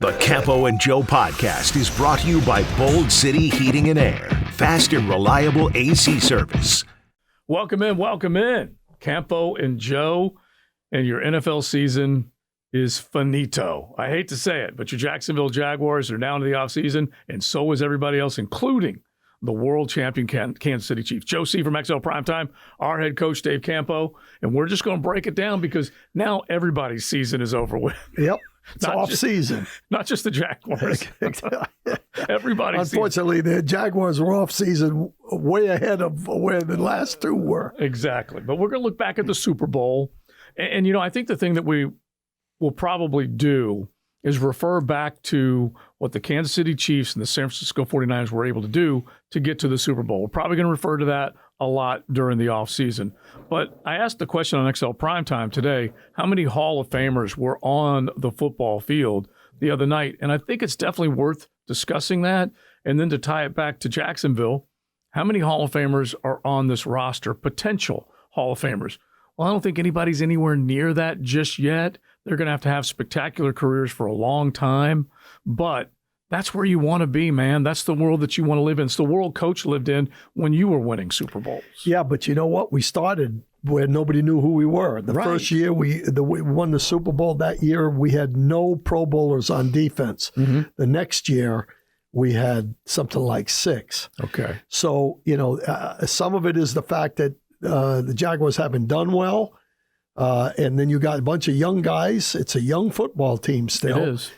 The Campo and Joe podcast is brought to you by Bold City Heating and Air. Fast and reliable AC service. Welcome in. Campo and Joe, and your NFL season is finito. I hate to say it, but your Jacksonville Jaguars are down to the offseason, and so is everybody else, including the world champion Kansas City Chiefs. Joe C. from XL Primetime, our head coach Dave Campo, and we're just going to break it down because now everybody's season is over with. Yep. It's off season. Not just the Jaguars. Everybody's Unfortunately, the Jaguars were off season way ahead of where the last two were. Exactly. But we're going to look back at the Super Bowl. And, you know, I think the thing that we will probably do is refer back to what the Kansas City Chiefs and the San Francisco 49ers were able to do to get to the Super Bowl. We're probably going to refer to that a lot during the offseason. But I asked the question on XL Primetime today, how many Hall of Famers were on the football field the other night? And I think it's definitely worth discussing that. And then to tie it back to Jacksonville, how many Hall of Famers are on this roster, potential Hall of Famers? Well, I don't think anybody's anywhere near that just yet. They're going to have spectacular careers for a long time, but that's where you want to be, man. That's the world that you want to live in. It's the world Coach lived in when you were winning Super Bowls. Yeah, but you know what? We started where nobody knew who we were. The first year we won the Super Bowl that year, we had no Pro Bowlers on defense. Mm-hmm. The next year, we had something like 6. Okay. So, you know, some of it is the fact that the Jaguars haven't done well. And then you got a bunch of young guys. It's a young football team still. It is.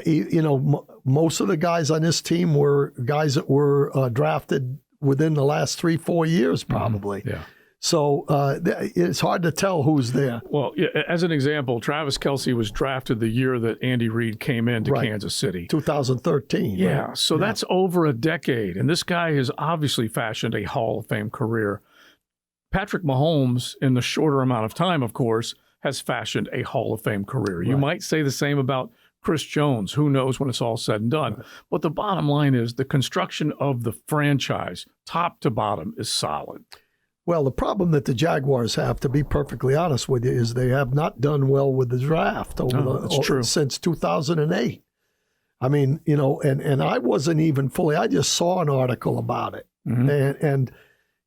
You know, most of the guys on this team were guys that were drafted within the last 3-4 years, probably. Yeah. So it's hard to tell who's there. Well, as an example, Travis Kelce was drafted the year that Andy Reid came into Kansas City. 2013. Yeah. Right? So that's over a decade. And this guy has obviously fashioned a Hall of Fame career. Patrick Mahomes, in the shorter amount of time, of course, has fashioned a Hall of Fame career. You might say the same about Chris Jones. Who knows when it's all said and done? Right. But the bottom line is the construction of the franchise, top to bottom, is solid. Well, the problem that the Jaguars have, to be perfectly honest with you, is they have not done well with the draft since 2008. I mean, you know, and I wasn't even fully, I just saw an article about it. Mm-hmm. And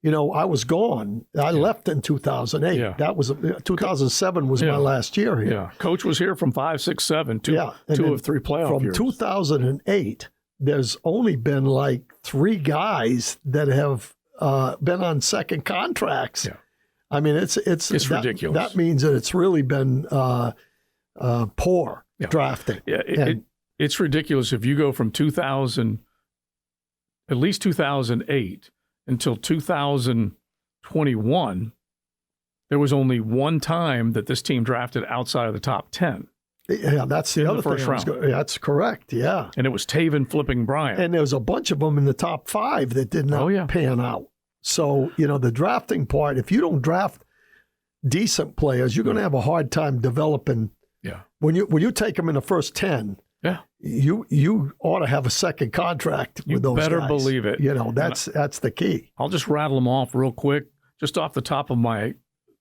you know, I was gone. I left in 2008. Yeah. That was 2007 was my last year here. Yeah, Coach was here from 5, 6, 7, two of 3 playoff years. From 2008, there's only been like 3 guys that have been on second contracts. Yeah. I mean, it's ridiculous. That means that it's really been poor drafting. Yeah, it's ridiculous if you go from 2000, at least 2008. Until 2021, there was only one time that this team drafted outside of the top 10. Yeah, that's the other first round. That's correct, yeah. And it was Taven flipping Bryant. And there was a bunch of them in the top 5 that did not pan out. So, you know, the drafting part, if you don't draft decent players, you're going to have a hard time developing. Yeah. When you take them in the first 10, you ought to have a second contract with those guys. You better believe it. You know, that's the key. I'll just rattle them off real quick, just off the top of my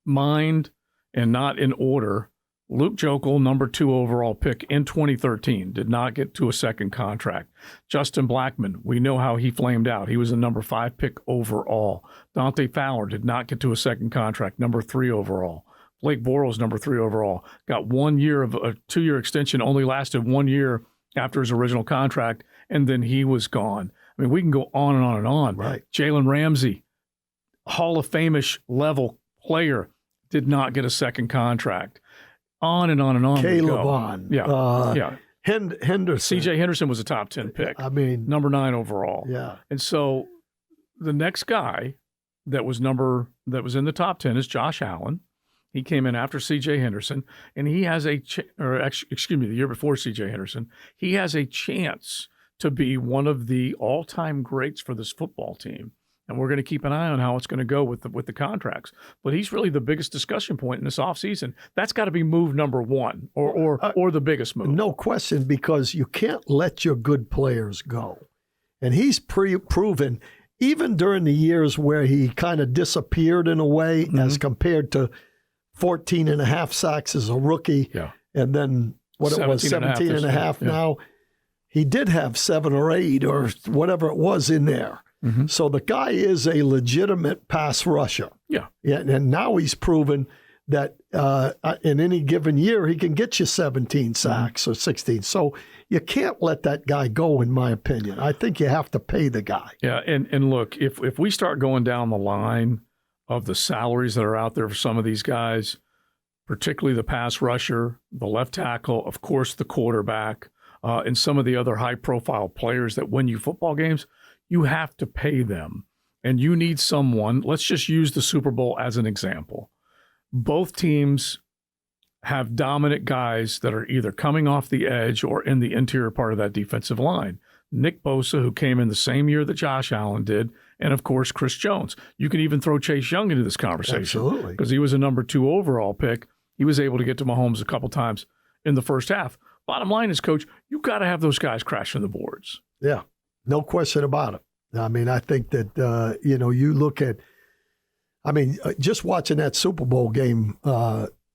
mind and not in order. Luke Joeckel, number 2 overall pick in 2013, did not get to a second contract. Justin Blackmon, we know how he flamed out. He was a number 5 pick overall. Dante Fowler did not get to a second contract, number 3 overall. Blake Bortles, number 3 overall, got 1 year of a 2-year extension, only lasted 1 year after his original contract, and then he was gone. I mean, we can go on and on and on. Right. Jalen Ramsey, Hall of Fame-ish level player, did not get a second contract. On and on and on. Caleb Vaughn. Yeah. Henderson. C.J. Henderson was a top 10 pick. I mean, number 9 overall. Yeah. And so the next guy that was in the top 10 is Josh Allen. He came in after C.J. Henderson, and he has the year before C.J. Henderson, he has a chance to be one of the all-time greats for this football team. And we're going to keep an eye on how it's going to go with the contracts. But he's really the biggest discussion point in this offseason. That's got to be move number 1 or the biggest move. No question, because you can't let your good players go. And he's proven, even during the years where he kind of disappeared in a way as compared to 14 and a half sacks as a rookie, and then 17 and a half now. he did have 7 or 8 or whatever it was in there. Mm-hmm. So the guy is a legitimate pass rusher. Yeah. And now he's proven that in any given year, he can get you 17 sacks or 16. So you can't let that guy go, in my opinion. I think you have to pay the guy. Yeah, and look, if we start going down the line of the salaries that are out there for some of these guys, particularly the pass rusher, the left tackle, of course, the quarterback, and some of the other high-profile players that win you football games, you have to pay them. And you need someone. Let's just use the Super Bowl as an example. Both teams have dominant guys that are either coming off the edge or in the interior part of that defensive line. Nick Bosa, who came in the same year that Josh Allen did, and, of course, Chris Jones. You can even throw Chase Young into this conversation. Absolutely. Because he was a number 2 overall pick. He was able to get to Mahomes a couple times in the first half. Bottom line is, Coach, you got to have those guys crashing the boards. Yeah, no question about it. I mean, I think that, you look at, just watching that Super Bowl game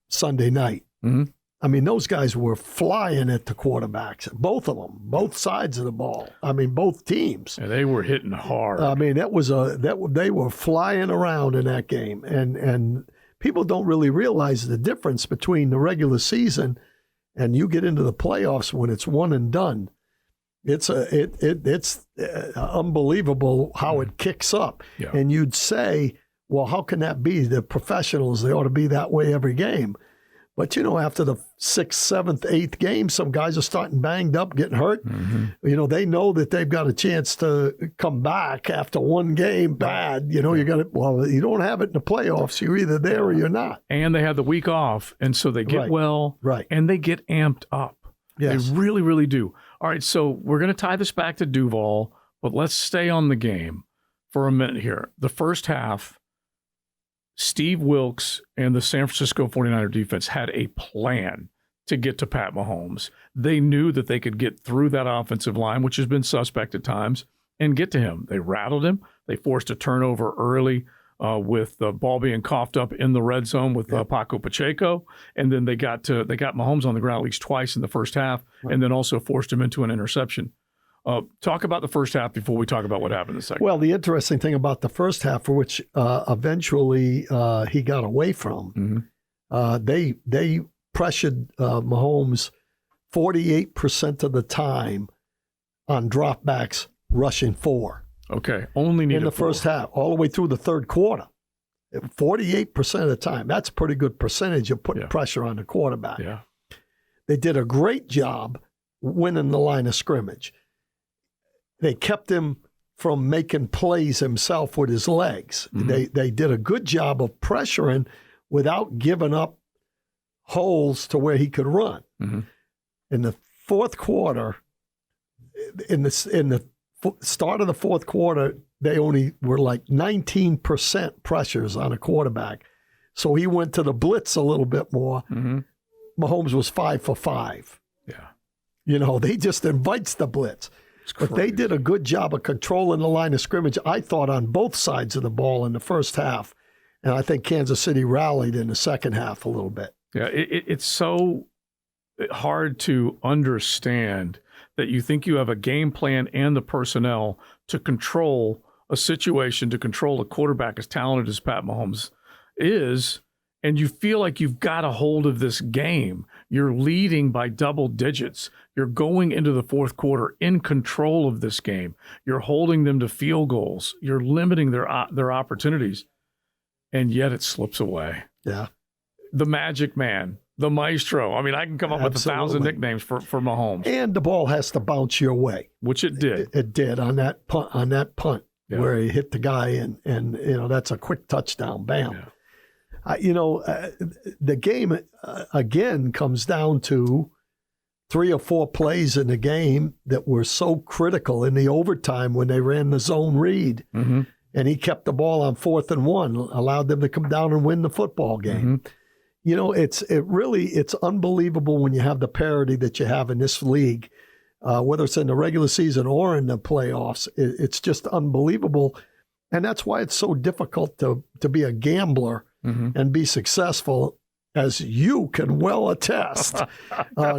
Sunday night, mm-hmm. I mean, those guys were flying at the quarterbacks, both of them, both sides of the ball. I mean, both teams. Yeah, they were hitting hard. I mean, they were flying around in that game, and people don't really realize the difference between the regular season and you get into the playoffs when it's one and done. It's unbelievable how it kicks up, yeah. And you'd say, well, how can that be? The professionals, they ought to be that way every game. But, after the 6th, 7th, 8th game, some guys are starting banged up, getting hurt. Mm-hmm. They know that they've got a chance to come back after one game bad. You don't have it in the playoffs. You're either there or you're not. And they have the week off, and so they get right. And they get amped up. Yes. They really, really do. All right, so we're going to tie this back to Duval, but let's stay on the game for a minute here. The first half, Steve Wilks and the San Francisco 49er defense had a plan to get to Pat Mahomes. They knew that they could get through that offensive line, which has been suspect at times, and get to him. They rattled him. They forced a turnover early with the ball being coughed up in the red zone with Paco Pacheco, and then they got Mahomes on the ground at least twice in the first half, and then also forced him into an interception. Talk about the first half before we talk about what happened in the second. Well, the interesting thing about the first half, for which eventually he got away from, they pressured Mahomes 48% of the time on dropbacks, rushing 4. Okay, only needed in the first half, all the way through the third quarter. 48% of the time. That's a pretty good percentage of putting pressure on the quarterback. Yeah, they did a great job winning the line of scrimmage. They kept him from making plays himself with his legs. Mm-hmm. They did a good job of pressuring without giving up holes to where he could run. Mm-hmm. In the fourth quarter, in the start of the fourth quarter, they only were like 19% pressures on a quarterback. So he went to the blitz a little bit more. Mm-hmm. Mahomes was 5 for 5. Yeah. They just invites the blitz. But they did a good job of controlling the line of scrimmage, I thought, on both sides of the ball in the first half. And I think Kansas City rallied in the second half a little bit. Yeah, it's so hard to understand that you think you have a game plan and the personnel to control a situation, to control a quarterback as talented as Pat Mahomes is, and you feel like you've got a hold of this game. You're leading by double digits. You're going into the fourth quarter in control of this game. You're holding them to field goals. You're limiting their opportunities, and yet it slips away. Yeah. The Magic Man, the Maestro. I mean, I can come up with 1,000 nicknames for Mahomes. And the ball has to bounce your way, which it did. It did on that punt where he hit the guy, and that's a quick touchdown. Bam. Yeah. The game, again, comes down to 3 or 4 plays in the game that were so critical in the overtime when they ran the zone read. Mm-hmm. And he kept the ball on 4th and 1, allowed them to come down and win the football game. Mm-hmm. It's unbelievable when you have the parity that you have in this league, whether it's in the regular season or in the playoffs. It's just unbelievable. And that's why it's so difficult to be a gambler mm-hmm. and be successful as you can well attest,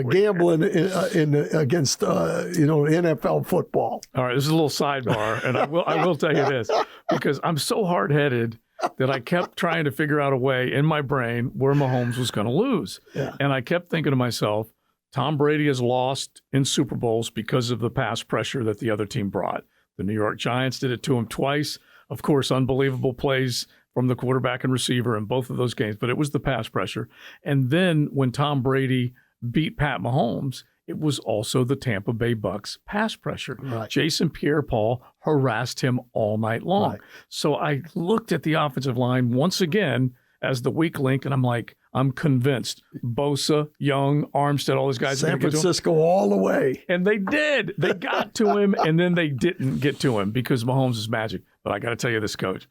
gambling against NFL football. All right, this is a little sidebar, and I will tell you this, because I'm so hard-headed that I kept trying to figure out a way in my brain where Mahomes was going to lose. Yeah. And I kept thinking to myself, Tom Brady has lost in Super Bowls because of the pass pressure that the other team brought. The New York Giants did it to him twice. Of course, unbelievable plays from the quarterback and receiver in both of those games, but it was the pass pressure. And then when Tom Brady beat Pat Mahomes, it was also the Tampa Bay Bucks pass pressure. Right. Jason Pierre-Paul harassed him all night long. Right. So I looked at the offensive line once again as the weak link, and I'm like, I'm convinced Bosa, Young, Armstead, all those guys. San Francisco all the way. And they did. They got to him, and then they didn't get to him because Mahomes is magic. But I got to tell you this, Coach.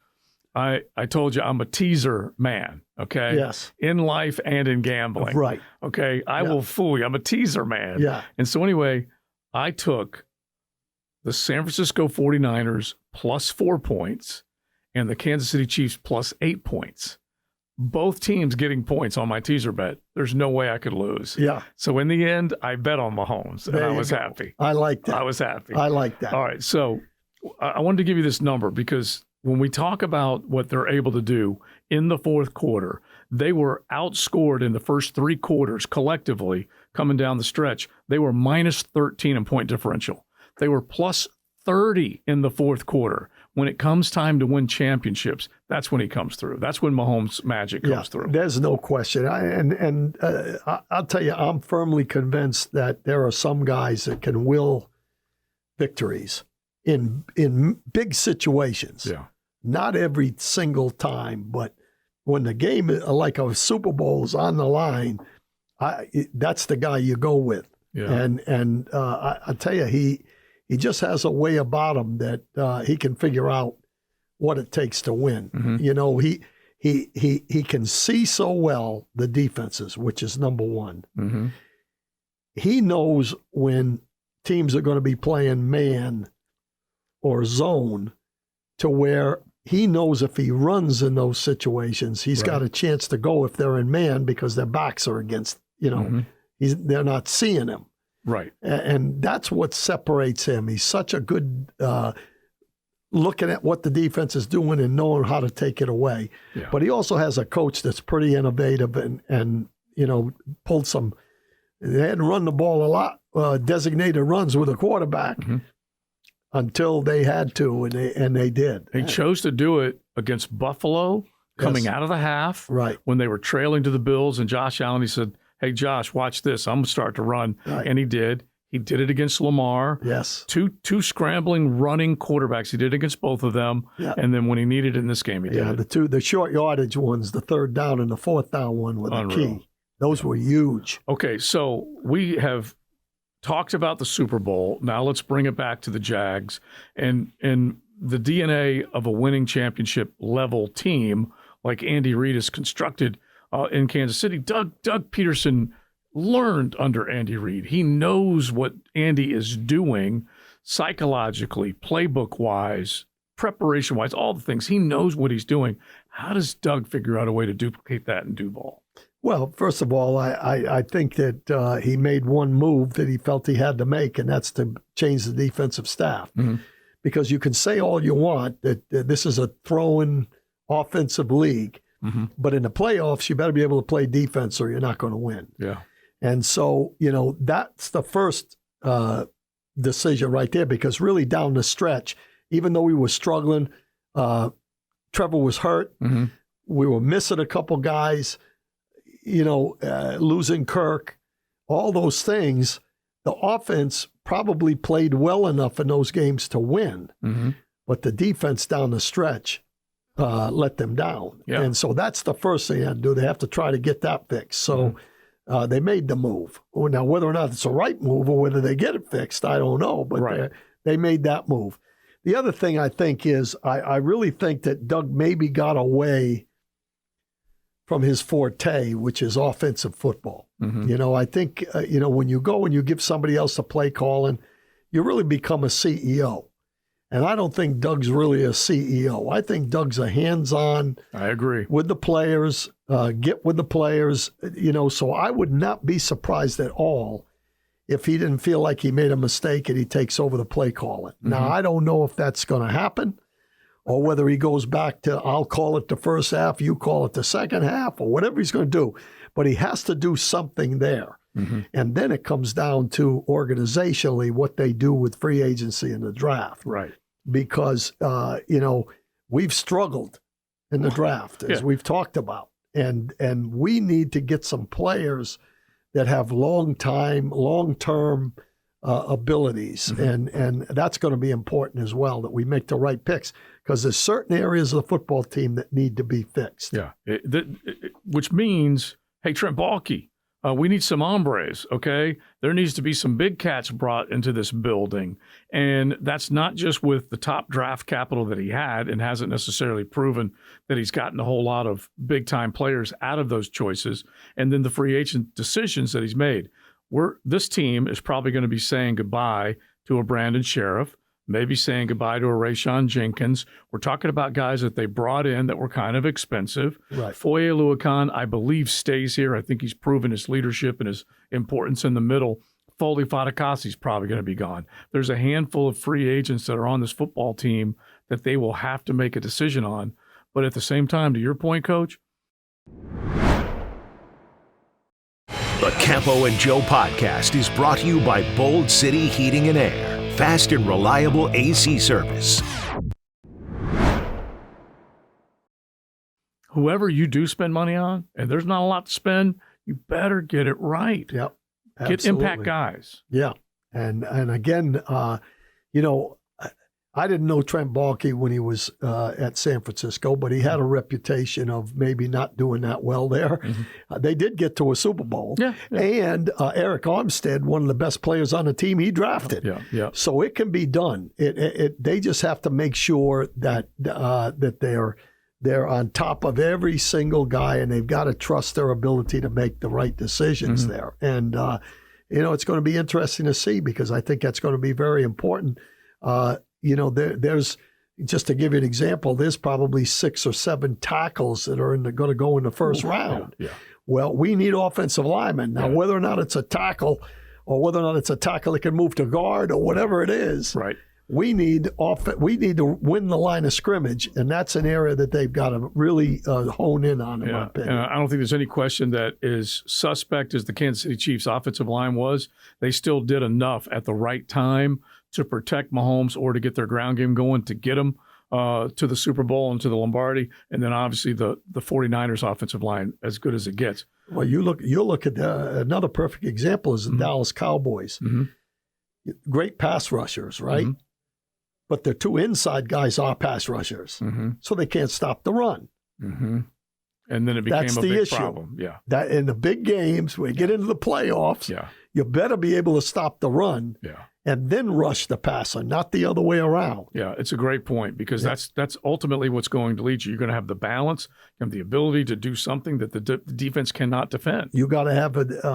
I told you I'm a teaser man, okay? Yes. In life and in gambling. Right. Okay? I will fool you. I'm a teaser man. Yeah. And so anyway, I took the San Francisco 49ers plus 4 points and the Kansas City Chiefs plus 8 points. Both teams getting points on my teaser bet. There's no way I could lose. Yeah. So in the end, I bet on Mahomes, and I was happy. I like that. I was happy. I like that. All right. So I wanted to give you this number because when we talk about what they're able to do in the fourth quarter, they were outscored in the first 3 quarters collectively coming down the stretch. They were minus 13 in point differential. They were plus 30 in the fourth quarter. When it comes time to win championships, that's when he comes through. That's when Mahomes' magic comes through. There's no question. I'll tell you, I'm firmly convinced that there are some guys that can will victories in big situations. Yeah. Not every single time, but when the game, like a Super Bowl, is on the line, that's the guy you go with. Yeah. And I tell you, he just has a way about him that he can figure out what it takes to win. Mm-hmm. You know, he can see so well the defenses, which is number one. Mm-hmm. He knows when teams are going to be playing man or zone, to where he knows if he runs in those situations, he's got a chance to go if they're in man because their backs are against, they're not seeing him. Right. And that's what separates him. He's such a good looking at what the defense is doing and knowing how to take it away. Yeah. But he also has a coach that's pretty innovative and pulled some. They hadn't run the ball a lot, designated runs with a quarterback until they had to, and they did. He chose to do it against Buffalo coming out of the half when they were trailing to the Bills, and Josh Allen, he said, hey, Josh, watch this. I'm going to start to run. Right. And he did. He did it against Lamar. Yes. Two scrambling, running quarterbacks. He did it against both of them. Yeah. And then when he needed it in this game, he did it. The short yardage ones, the third down and the fourth down one were the key. Those were huge. Okay, so we have talked about the Super Bowl. Now let's bring it back to the Jags. And the DNA of a winning championship level team like Andy Reid has constructed in Kansas City. Doug Peterson learned under Andy Reid. He knows what Andy is doing psychologically, playbook-wise, preparation-wise, all the things. He knows what he's doing. How does Doug figure out a way to duplicate that in Duval? Well, first of all, I think that he made one move that he felt he had to make, and that's to change the defensive staff. Mm-hmm. Because you can say all you want that this is a throwing offensive league, but in the playoffs, you better be able to play defense or you're not going to win. Yeah. And so, that's the first decision right there, because really down the stretch, even though we were struggling, Trevor was hurt. Mm-hmm. We were missing a couple guys, losing Kirk, all those things. The offense probably played well enough in those games to win, but the defense down the stretch let them down. Yeah. And so that's the first thing they have to do. They have to try to get that fixed. So they made the move. Now, whether or not it's the right move or whether they get it fixed, I don't know, but they made that move. The other thing I think is I really think that Doug maybe got away from his forte, which is offensive football. Mm-hmm. I think, when you go and you give somebody else a play calling, you really become a CEO. And I don't think Doug's really a CEO. I think Doug's a hands-on. I agree. With the players, get with the players, so I would not be surprised at all if he didn't feel like he made a mistake and he takes over the play calling. Mm-hmm. Now, I don't know if that's going to happen or whether he goes back to, I'll call it the first half, you call it the second half, or whatever he's going to do. But he has to do something there. Mm-hmm. And then it comes down to organizationally what they do with free agency and the draft. Right. Because, we've struggled in the draft, as we've talked about. And we need to get some players that have long-term abilities. Mm-hmm. And that's going to be important as well, that we make the right picks. Because there's certain areas of the football team that need to be fixed. Yeah, which means, hey, Trent Baalke, we need some hombres, okay? There needs to be some big cats brought into this building. And that's not just with the top draft capital that he had and hasn't necessarily proven that he's gotten a whole lot of big-time players out of those choices, and then the free agent decisions that he's made. This team is probably going to be saying goodbye to a Brandon Sheriff, maybe saying goodbye to a Rayshon Jenkins. We're talking about guys that they brought in that were kind of expensive. Right. Foye Oluokun, I believe, stays here. I think he's proven his leadership and his importance in the middle. Foley Fatukasi's probably going to be gone. There's a handful of free agents that are on this football team that they will have to make a decision on. But at the same time, to your point, Coach, the Campo and Joe podcast is brought to you by Bold City Heating and Air. Fast and reliable AC service. Whoever you do spend money on, and there's not a lot to spend, you better get it right. Yep. Get impact guys. Yeah. And again, I didn't know Trent Baalke when he was at San Francisco, but he had a reputation of maybe not doing that well there. Mm-hmm. They did get to a Super Bowl. Yeah. And Eric Armstead, one of the best players on the team, he drafted. Yeah. So it can be done. They just have to make sure that they're on top of every single guy, and they've got to trust their ability to make the right decisions there. And, it's going to be interesting to see, because I think that's going to be very important. There's, just to give you an example, there's probably 6 or 7 tackles that are going to go in the first round. Yeah. Well, we need offensive linemen. Now, whether or not it's a tackle or whether or not it's a tackle that can move to guard or whatever it is, right. we need to win the line of scrimmage, and that's an area that they've got to really hone in on, in my opinion. I don't think there's any question that as suspect as the Kansas City Chiefs offensive line was, they still did enough at the right time to protect Mahomes or to get their ground game going, to get them to the Super Bowl and to the Lombardi. And then obviously the 49ers offensive line, as good as it gets. Well, you look at another perfect example is the Dallas Cowboys. Mm-hmm. Great pass rushers, right? Mm-hmm. But their 2 inside guys are pass rushers, so they can't stop the run. Mm-hmm. And then it became a big problem. Yeah. That in the big games, when you get into the playoffs, you better be able to stop the run. Yeah. And then rush the passer, not the other way around. Yeah, it's a great point, because that's ultimately what's going to lead you. You're going to have the balance, you have the ability to do something that the defense cannot defend. You got to have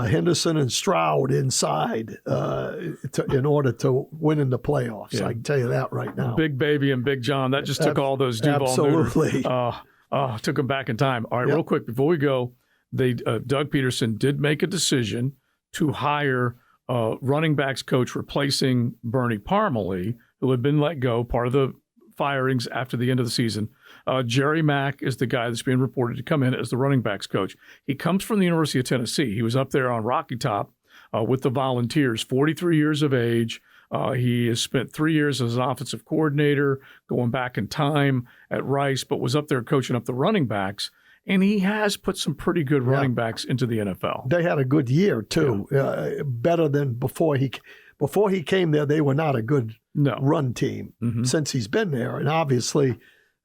Henderson and Stroud inside in order to win in the playoffs. Yeah. I can tell you that right now. Big Baby and Big John, that just took all those Duval absolutely. Took them back in time. All right, real quick before we go, Doug Peterson did make a decision to hire running backs coach replacing Bernie Parmalee, who had been let go, part of the firings after the end of the season. Jerry Mack is the guy that's being reported to come in as the running backs coach. He comes from the University of Tennessee. He was up there on Rocky Top with the Volunteers, 43 years of age. He has spent 3 years as an offensive coordinator, going back in time at Rice, but was up there coaching up the running backs. And he has put some pretty good running backs into the NFL. They had a good year, too, better than before he came there. They were not a good run team since he's been there. And obviously,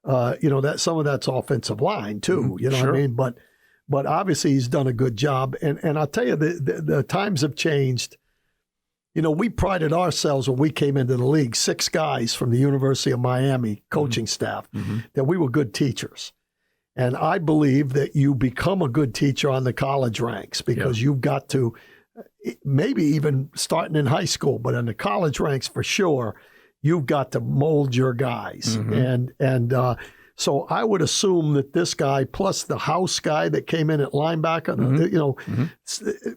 that some of that's offensive line, too. You know what I mean? But obviously he's done a good job. And I'll tell you, the times have changed. We prided ourselves when we came into the league, 6 guys from the University of Miami coaching staff, that we were good teachers. And I believe that you become a good teacher on the college ranks, because you've got to, maybe even starting in high school, but in the college ranks for sure, you've got to mold your guys. So I would assume that this guy, plus the house guy that came in at linebacker,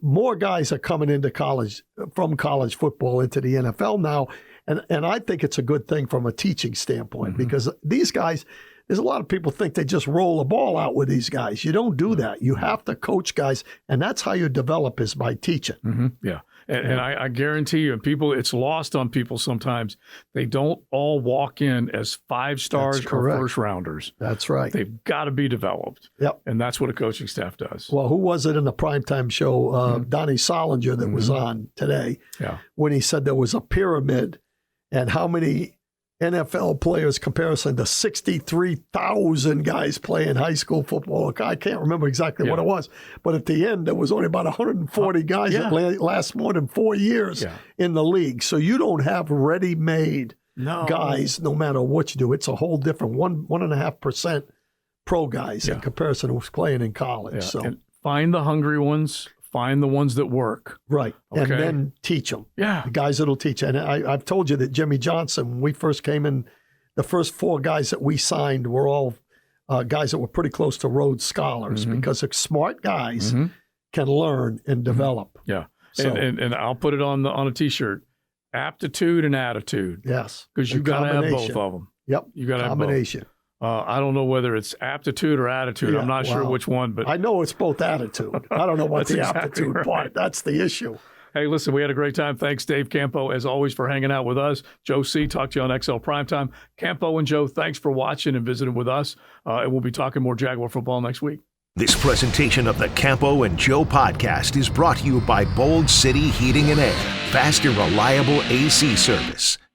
more guys are coming into college, from college football into the NFL now. And I think it's a good thing from a teaching standpoint because these guys, there's a lot of people think they just roll a ball out with these guys. You don't do that. You have to coach guys, and that's how you develop is by teaching. Yeah. And I guarantee you, and people, it's lost on people sometimes. They don't all walk in as 5 stars or first rounders. That's right. They've got to be developed. Yep. And that's what a coaching staff does. Well, who was it in the primetime show? Donnie Solinger that was on today. Yeah. When he said there was a pyramid and how many NFL players comparison to 63,000 guys playing high school football. I can't remember exactly what it was, but at the end, there was only about 140 guys that last more than 4 years in the league. So you don't have ready-made guys no matter what you do. It's a whole different 1.5% pro guys in comparison to who's playing in college. Yeah. So and find the hungry ones. Find the ones that work. Right. Okay. And then teach them. Yeah. The guys that'll teach. And I've told you that Jimmy Johnson, when we first came in, the first 4 guys that we signed were all guys that were pretty close to Rhodes Scholars because smart guys can learn and develop. Yeah. So, and I'll put it on a T-shirt. Aptitude and attitude. Yes. Because you got to have both of them. Yep. You got to have combination. I don't know whether it's aptitude or attitude. I'm not sure which one, but I know it's both attitude. I don't know what the aptitude part. That's the issue. Hey, listen, we had a great time. Thanks, Dave Campo, as always, for hanging out with us. Joe C., talk to you on XL Primetime. Campo and Joe, thanks for watching and visiting with us. And we'll be talking more Jaguar football next week. This presentation of the Campo and Joe podcast is brought to you by Bold City Heating and Air. Fast and reliable AC service.